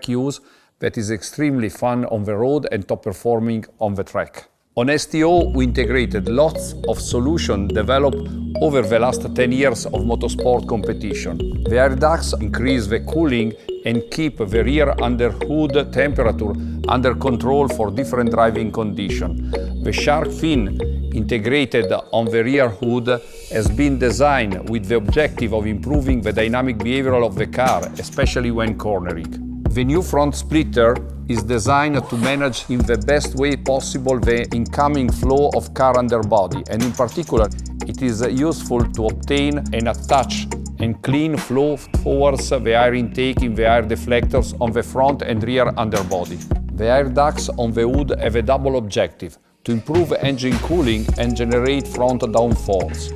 use that is extremely fun on the road and top performing on the track. On STO, we integrated lots of solutions developed over the last 10 years of motorsport competition. The air ducts increase the cooling and keep the rear underhood temperature under control for different driving conditions. The shark fin integrated on the rear hood has been designed with the objective of improving the dynamic behavior of the car, especially when cornering. The new front splitter is designed to manage in the best way possible the incoming flow of car underbody, and in particular it is useful to obtain and attach and clean flow towards the air intake in the air deflectors on the front and rear underbody. The air ducts on the hood have a double objective: to improve engine cooling and generate front downforce.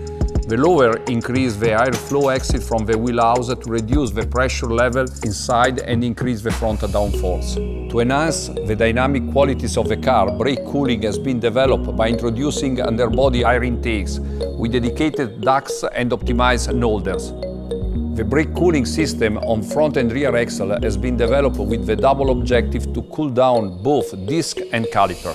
The lower increase the airflow exit from the wheelhouse to reduce the pressure level inside and increase the front downforce. To enhance the dynamic qualities of the car, brake cooling has been developed by introducing underbody air intakes with dedicated ducts and optimized holders. The brake cooling system on front and rear axle has been developed with the double objective to cool down both disc and caliper.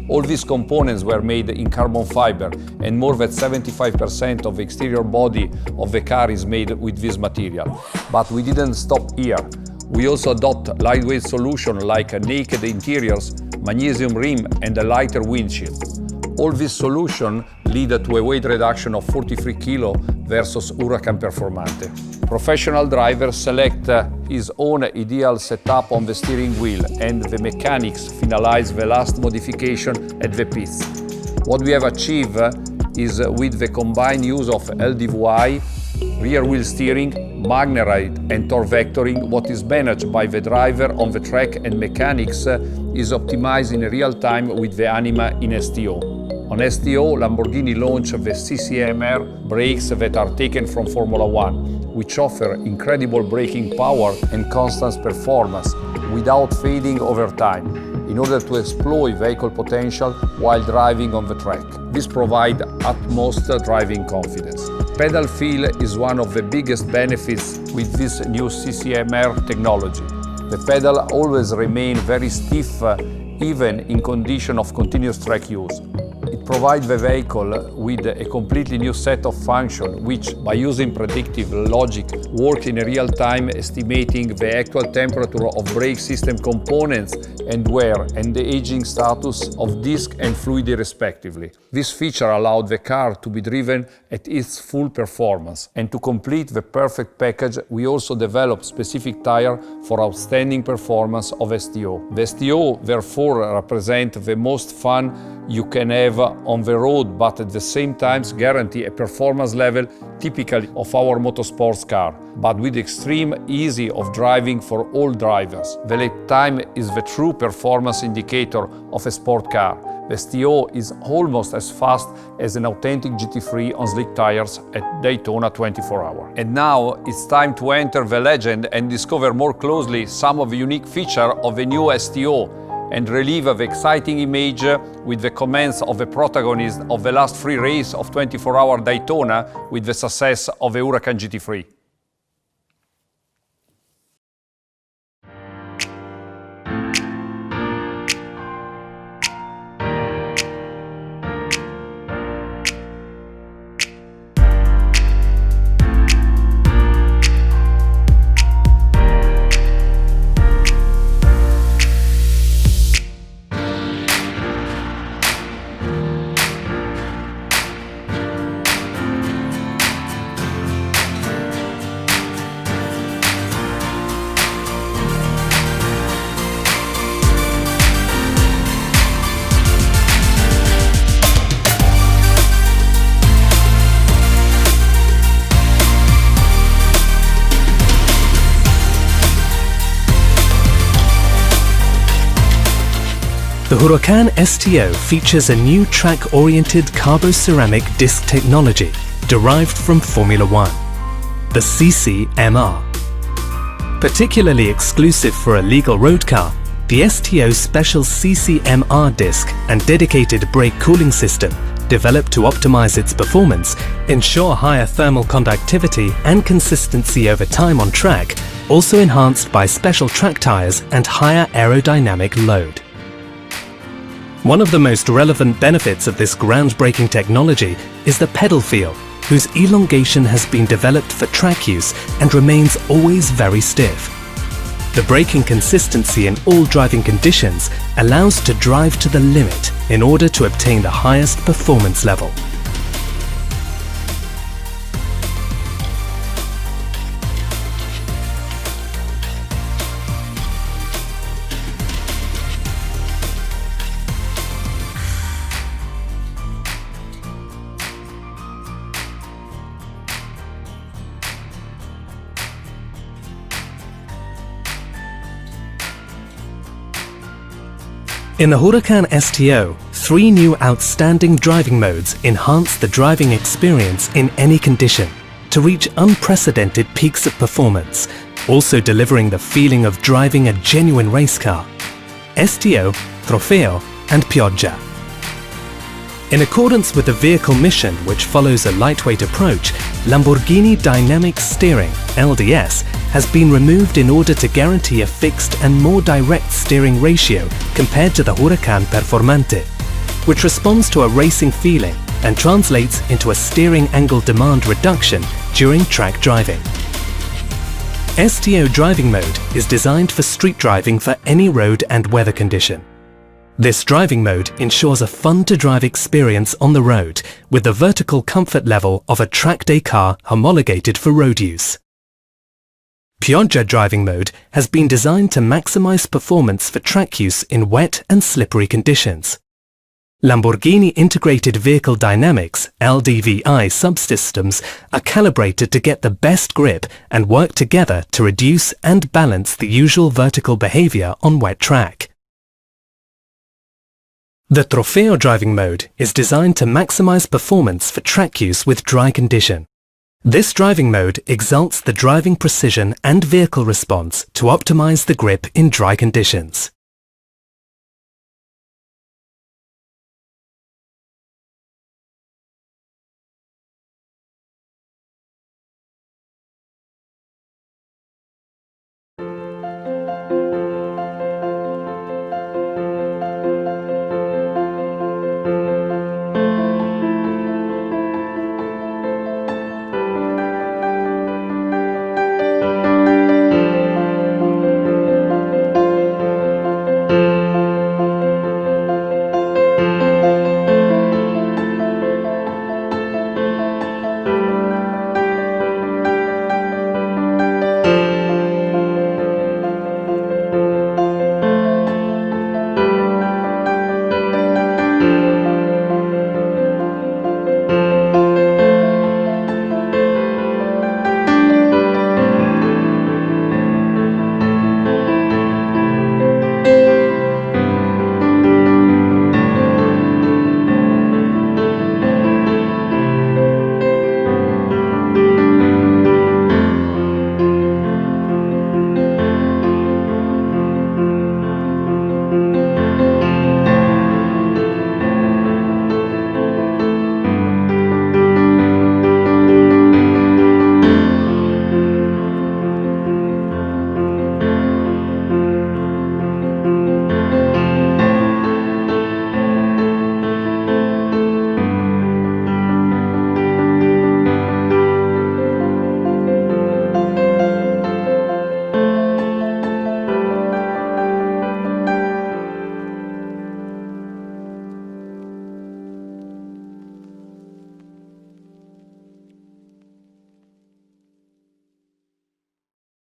All these components were made in carbon fiber, and more than 75% of the exterior body of the car is made with this material. But we didn't stop here. We also adopt lightweight solutions like naked interiors, magnesium rim and a lighter windshield. All these solutions lead to a weight reduction of 43 kg versus Huracán Performante. Professional drivers select his own ideal setup on the steering wheel, and the mechanics finalize the last modification at the pits. What we have achieved is with the combined use of LDVI, rear wheel steering, Magnerite and torque vectoring, what is managed by the driver on the track and mechanics is optimized in real time with the Anima in STO. On STO, Lamborghini launched the CCMR brakes that are taken from Formula 1, which offer incredible braking power and constant performance without fading over time, in order to exploit vehicle potential while driving on the track. This provides utmost driving confidence. Pedal feel is one of the biggest benefits with this new CCMR technology. The pedal always remains very stiff even in condition of continuous track use. It provides the vehicle with a completely new set of functions which, by using predictive logic, work in real time estimating the actual temperature of brake system components and wear and the aging status of disc and fluid respectively. This feature allowed the car to be driven at its full performance. And to complete the perfect package, we also developed specific tires for outstanding performance of STO. The STO therefore represents the most fun you can have on the road, but at the same time guarantee a performance level typical of our motorsports car, but with extreme ease of driving for all drivers. The lap time is the true performance indicator of a sport car. The STO is almost as fast as an authentic GT3 on slick tires at Daytona 24 hours. And now it's time to enter the legend and discover more closely some of the unique features of the new STO, and relive the exciting image with the comments of the protagonist of the last free race of 24-hour Daytona with the success of the Huracan GT3. The Huracán STO features a new track-oriented carboceramic disc technology derived from Formula 1, the CCMR. Particularly exclusive for a legal road car, the STO's special CCMR disc and dedicated brake cooling system, developed to optimize its performance, ensure higher thermal conductivity and consistency over time on track, also enhanced by special track tyres and higher aerodynamic load. One of the most relevant benefits of this groundbreaking technology is the pedal feel, whose elongation has been developed for track use and remains always very stiff. The braking consistency in all driving conditions allows to drive to the limit in order to obtain the highest performance level. In the Huracán STO, 3 new outstanding driving modes enhance the driving experience in any condition to reach unprecedented peaks of performance, also delivering the feeling of driving a genuine race car: STO, Trofeo and Pioggia. In accordance with the vehicle mission, which follows a lightweight approach, Lamborghini Dynamic Steering (LDS) has been removed in order to guarantee a fixed and more direct steering ratio compared to the Huracán Performante, which responds to a racing feeling and translates into a steering angle demand reduction during track driving. STO driving mode is designed for street driving for any road and weather condition. This driving mode ensures a fun-to-drive experience on the road with the vertical comfort level of a track day car homologated for road use. Pioggia driving mode has been designed to maximize performance for track use in wet and slippery conditions. Lamborghini Integrated Vehicle Dynamics (LDVI) subsystems are calibrated to get the best grip and work together to reduce and balance the usual vertical behavior on wet track. The Trofeo driving mode is designed to maximize performance for track use with dry condition. This driving mode exalts the driving precision and vehicle response to optimize the grip in dry conditions.